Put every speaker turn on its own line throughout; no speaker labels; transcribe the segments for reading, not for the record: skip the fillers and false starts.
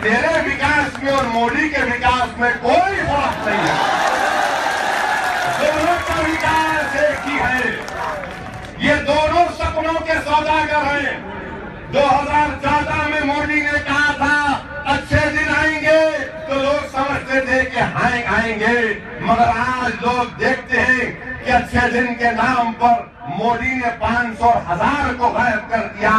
तेरे विकास में और मोदी के विकास में कोई फर्क नहीं है। दोनों का विकास एक ही है। ये दोनों सपनों के सौदागर हैं। 2014 में मोदी ने कहा था अच्छे दिन आएंगे, तो लोग समझते थे कि आएंगे, मगर आज लोग देखते हैं कि अच्छे दिन के नाम पर मोदी ने 500 और 1000 को गायब कर दिया।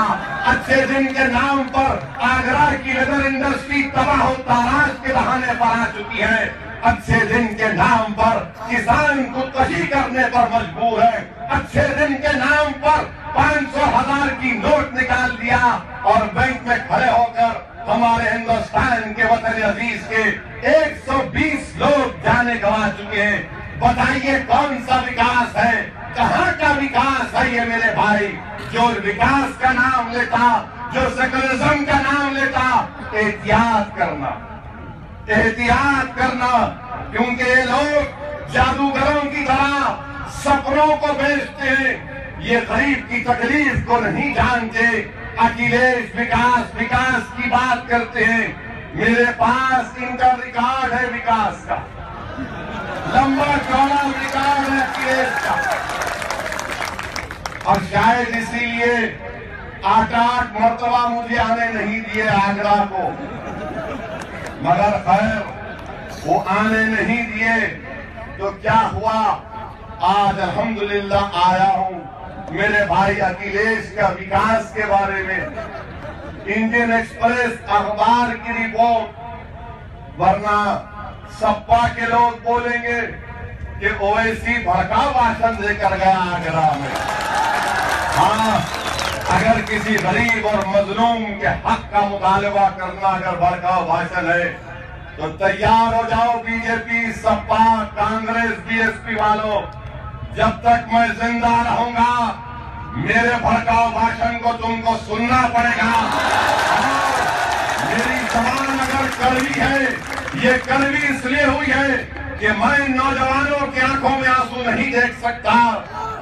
अच्छे दिन के नाम पर आगरा की लेदर इंडस्ट्री तबाह ताराज के बहाने पर आ चुकी है। अच्छे दिन के नाम पर किसान खुदकशी करने पर मजबूर है। अच्छे दिन के नाम पर 500,000 की नोट निकाल दिया और बैंक में खड़े होकर हमारे हिंदुस्तान के वतन अजीज के 120 लोग जाने गंवा चुके हैं। बताइए कौन सा विकास है, कहाँ का विकास है ये मेरे भाई? जो विकास का नाम लेता, जो सेकुलरिज्म का नाम लेता, एहतियात करना, एहतियात करना, क्योंकि ये लोग जादूगरों की तरह सपनों को बेचते हैं। ये गरीब की तकलीफ को नहीं जानते। अखिलेश विकास की बात करते हैं। मेरे पास इनका रिकॉर्ड है विकास का, लंबा चौड़ा रिकॉर्ड है अखिलेश का। और शायद इसीलिए 8 मरतबा मुझे आने नहीं दिए आगरा को, मगर खैर वो आने नहीं दिए तो क्या हुआ, आज अल्हम्दुलिल्लाह आया हूं। मेरे भाई अखिलेश का विकास के बारे में इंडियन एक्सप्रेस अखबार की रिपोर्ट, वरना सपा के लोग बोलेंगे कि ओवैसी भड़काऊ भाषण देकर गया आगरा में। हाँ, अगर किसी गरीब और मजलूम के हक का मुतालबा करना अगर भड़काऊ भाषण है तो तैयार हो जाओ बीजेपी, सपा, कांग्रेस, बीएसपी वालों। जब तक मैं जिंदा रहूंगा मेरे भड़काऊ भाषण को तुमको सुनना पड़ेगा। मेरी जबान अगर कड़वी है, ये कड़वी इसलिए हुई है कि मैं नौजवानों की आंखों में आंसू नहीं देख सकता।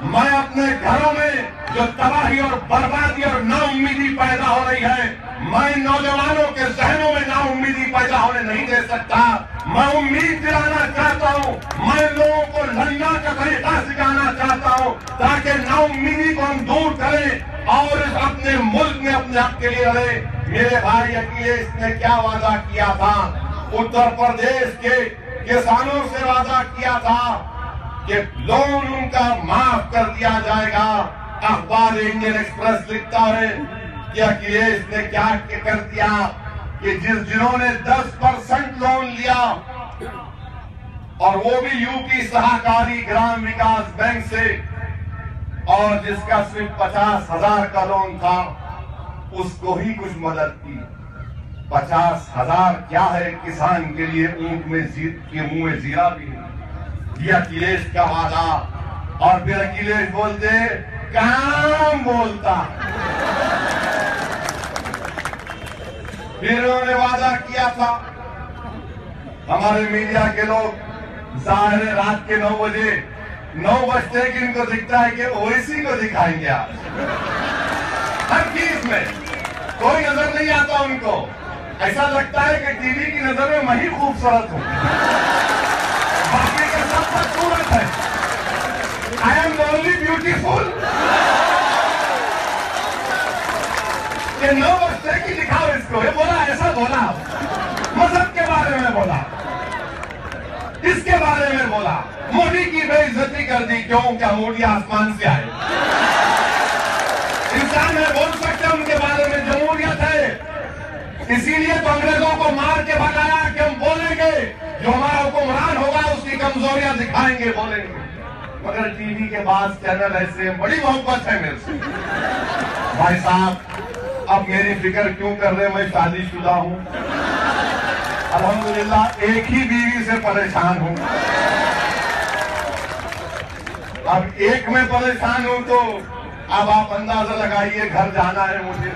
मैं अपने घरों में जो तबाही और बर्बादी और नाउम्मीदी पैदा हो रही है, मैं नौजवानों के जहनों में नाउम्मीदी पैदा होने नहीं दे सकता। मैं उम्मीद दिलाना चाहता हूँ, मैं लोगों को लड़ना का तरीका सिखाना चाहता हूँ ताकि नाउम्मीदी को हम दूर करें और अपने मुल्क में अपने हक के लिए लड़े। मेरे भाई अखिलेश ने क्या वादा किया था? उत्तर प्रदेश के किसानों से वादा किया था कि लोन उनका माफ कर दिया जाएगा। अखबार इंडियन एक्सप्रेस लिखता है कि अखिलेश ने क्या कर दिया कि जिन्होंने 10% लोन लिया और वो भी यूपी सहकारी ग्राम विकास बैंक से, और जिसका सिर्फ 50,000 का लोन था, उसको ही कुछ मदद की। 50,000 क्या है किसान के लिए? ऊंट में के मुंह में जीरा भी है। ये अखिलेश का वादा। और फिर अखिलेश बोलते काम बोलता। फिर उन्होंने वादा किया था, हमारे मीडिया के लोग जाहिर है रात के 9 बजे 9 बजते कि इनको दिखता है कि ओवैसी को दिखाएंगे आज। हर चीज में कोई नजर नहीं आता उनको। ऐसा लगता है कि टीवी की नजर में मैं ही खूबसूरत हूं, बाकी के सब खूबसूरत है। I am the only beautiful. ये 9 बजते की दिखाओ इसको। ये बोला, ऐसा बोला, मजहब के बारे में बोला, इसके बारे में बोला, मोदी की बेइज्जती कर दी। क्यों? क्या मोदी आसमान से आए? इंसान है, बोल सकते उनके बारे में जमहूरियत है। इसीलिए तो अंग्रेजों को मार के भगाया कि हम बोलेंगे, जो हमारा हुक्मरान होगा उसकी कमजोरियां दिखाएंगे, बोलेंगे। मगर टीवी के बाद चैनल ऐसे, बड़ी मोहब्बत है मेरे से। भाई साहब, अब मेरी फिक्र क्यों कर रहे? मैं शादीशुदा हूं, अल्हम्दुलिल्लाह एक ही बीवी से परेशान हूं। अब एक में परेशान हूं तो अब आप अंदाजा लगाइए, घर जाना है मुझे।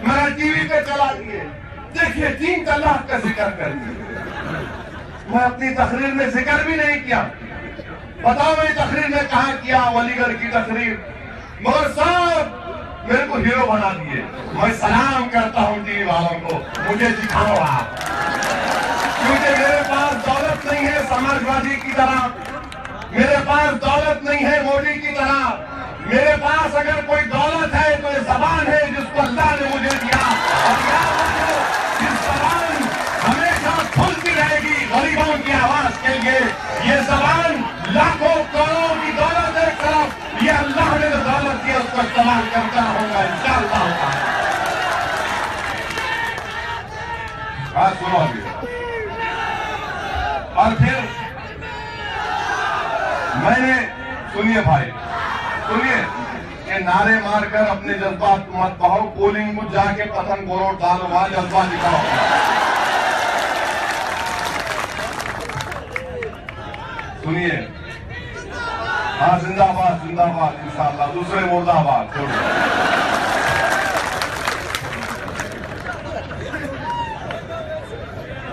मेरा टीवी पे चला दिए, देखिए 3 तलाक का जिक्र कर दिया। मैं अपनी तकरीर में जिक्र भी नहीं किया। बताओ मैं तकरीर में कहा किया? अलीगढ़ की तकरीर। मगर साहब मेरे को हीरो बना दिए। मैं सलाम करता हूँ टीवी वालों को, मुझे दिखाओ आप, क्योंकि मेरे पास दौलत नहीं है समाजवादी की तरह, मेरे पास दौलत नहीं है मोदी की तरह। मेरे पास अगर कोई दौलत है तो ये जबान है जिसको अल्लाह ने मुझे दिया, और याद रखो ये जबान हमेशा खुलती रहेगी गरीबों की आवाज के लिए। ये जबान लाखों करोड़ों की दौलत है एक तरफ, ये अल्लाह ने जो दौलत दी उसको इस्तेमाल करता होगा इंशाअल्लाह होगा। बात सुनो अभी, और फिर मैंने, सुनिए भाई सुनिए, ये नारे मारकर अपने जज्बात मत बहाओ, पोलिंग बूथ जाके पतन को वोट डालो, वहां जज्बा दिखाओ। सुनिए, हाँ जिंदाबाद जिंदाबाद इंशाअल्लाह, दूसरे मुर्दाबाद।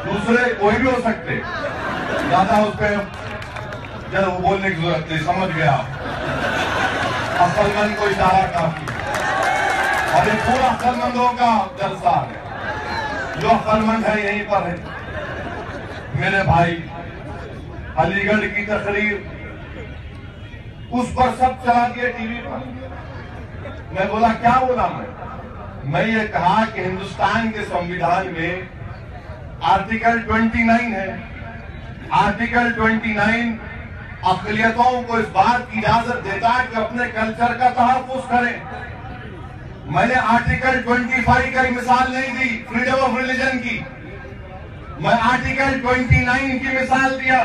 दूसरे कोई भी हो सकते, ज्यादा उस पर जब वो बोलने की जरूरत नहीं, समझ गया। अक्लमंद को इशारा काफी, और ये पूरा अक्लमंदों का जलसा है, जो अक्लमंद है यहीं पर है। मेरे भाई, अलीगढ़ की तकरीर उस पर सब चला दिए टीवी पर। मैं बोला क्या बोला मैं ये कहा कि हिंदुस्तान के संविधान में आर्टिकल 29 है, आर्टिकल 29 अक़लियतों को इस बात की इजाजत देता है कि अपने कल्चर का तहफ़्फ़ुज़ करें। मैंने आर्टिकल 25 का मिसाल नहीं दी फ्रीडम ऑफ रिलीजन की, मैं आर्टिकल 29 की मिसाल दिया।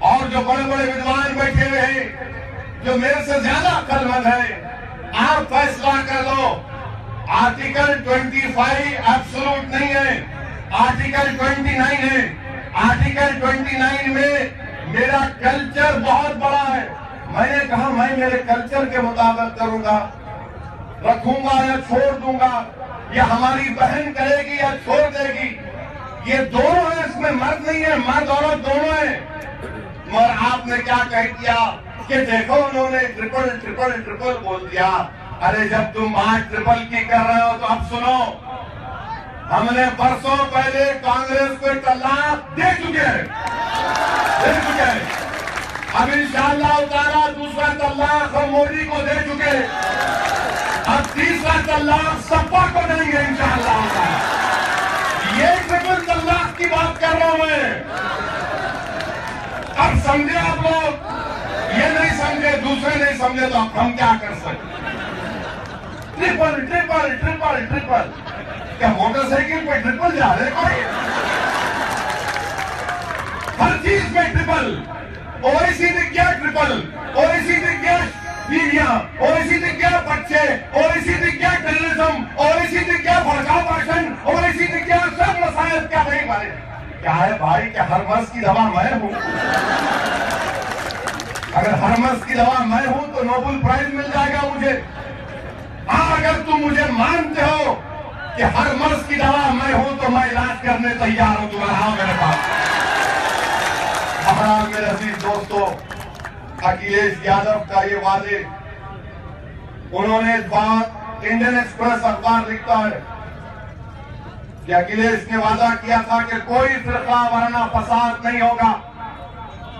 और जो बड़े बड़े विद्वान बैठे हुए हैं, जो मेरे से ज्यादा अक्लमंद है, आप फैसला कर लो। आर्टिकल 25 एब्सोल्यूट नहीं है, आर्टिकल 29 है। आर्टिकल 29 में मेरा कल्चर बहुत बड़ा है। मैंने कहा मैं मेरे कल्चर के मुताबिक करूंगा, रखूंगा या छोड़ दूंगा, या हमारी बहन करेगी या छोड़ देगी, ये दोनों है, इसमें मर्द नहीं है, मर्द औरत दोनों है। मगर आपने क्या कह दिया कि देखो उन्होंने ट्रिपल ट्रिपल ट्रिपल बोल दिया। अरे जब तुम बात ट्रिपल की कर रहे हो तो अब सुनो, हमने बरसों पहले कांग्रेस को तलाक दे चुके हैं, अब इंशाअल्लाह ताला दूसरा तलाक हम मोदी को दे चुके, अब तीसरा तलाक सपा को देंगे इंशाअल्लाह ताला। ये ट्रिपल तलाक की बात कर रहा हूं मैं। अब समझे आप लोग, ये नहीं समझे, दूसरे नहीं समझे, तो अब हम क्या कर सकते? ट्रिपल ट्रिपल ट्रिपल ट्रिपल, क्या मोटरसाइकिल पे ट्रिपल जा रहे कोई? हर चीज में ट्रिपल। ओवैसी ने क्या ट्रिपल, ओवैसी ने क्या बीवियां, ओवैसी ने क्या बच्चे, ओवैसी ने क्या टेररिज्म, ओवैसी ने क्या भड़काऊ भाषण, ओवैसी ने क्या सब मसाइल, क्या नहीं मारे? क्या है भाई, क्या हर मर्ज की दवा मैं हूं? अगर हर मर्ज की दवा मैं हूं तो नोबेल प्राइज मिल जाएगा मुझे। हाँ, अगर तुम मुझे मानते हो कि हर मर्ज की दवा मैं हूं तो मैं इलाज करने तैयार हूं, तुम्हारा हाँ मेरे पास। हमारा मेरे अजीज दोस्तों, अखिलेश यादव का ये वादे, उन्होंने इस बात, इंडियन एक्सप्रेस अखबार लिखता है कि अखिलेश ने वादा किया था कि कोई फिरका वरना फसाद नहीं होगा,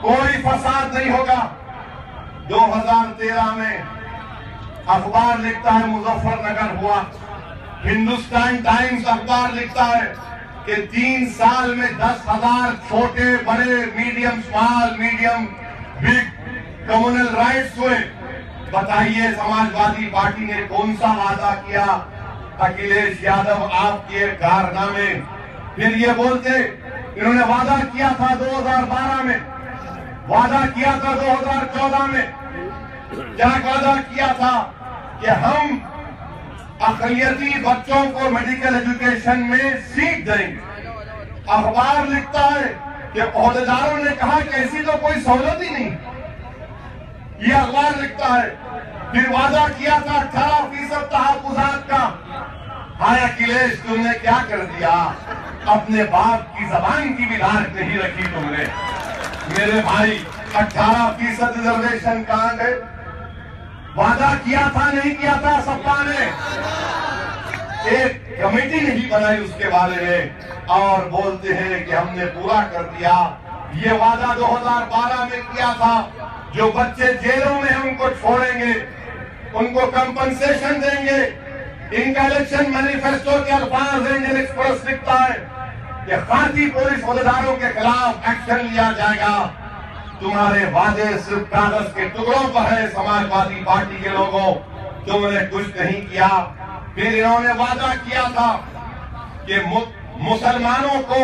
कोई फसाद नहीं होगा। 2013 में अखबार लिखता है मुजफ्फरनगर हुआ। हिंदुस्तान टाइम्स अखबार लिखता है कि 3 साल में 10,000 छोटे बड़े medium small medium big communal riots हुए। बताइए समाजवादी पार्टी ने कौन सा वादा किया? अखिलेश यादव आपके कारनामे। फिर ये बोलते इन्होंने वादा किया था 2012 में, वादा किया था 2014 में, क्या वादा किया था कि हम अक़लियती बच्चों को मेडिकल एजुकेशन में सीट देंगे। अखबार लिखता है कि ओहदेदारों ने कहा कि ऐसी तो कोई सहूलत ही नहीं, ये अखबार लिखता है। फिर वादा किया था 18% तहफ़्फ़ुज़ात का। हाय अखिलेश, तुमने क्या कर दिया? अपने बाप की जबान की भी लाज नहीं रखी तुमने। मेरे भाई, 18% रिजर्वेशन कहां गए? वादा किया था नहीं किया था सपा ने? एक कमेटी नहीं बनाई उसके बारे में और बोलते हैं कि हमने पूरा कर दिया। ये वादा 2012 में किया था, जो बच्चे जेलों में हैं उनको छोड़ेंगे, उनको कंपनसेशन देंगे। इनका इलेक्शन मैनिफेस्टो के अल्फाज इंडियन एक्सप्रेस लिखता है कि खाती पुलिस अहदेदारों के खिलाफ एक्शन लिया जाएगा। तुम्हारे वादे सिर्फ कागज के टुकड़ों पर है समाजवादी पार्टी के लोगों, तुमने कुछ नहीं किया। फिर इन्होंने वादा किया था कि मुसलमानों को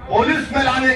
पुलिस में लाने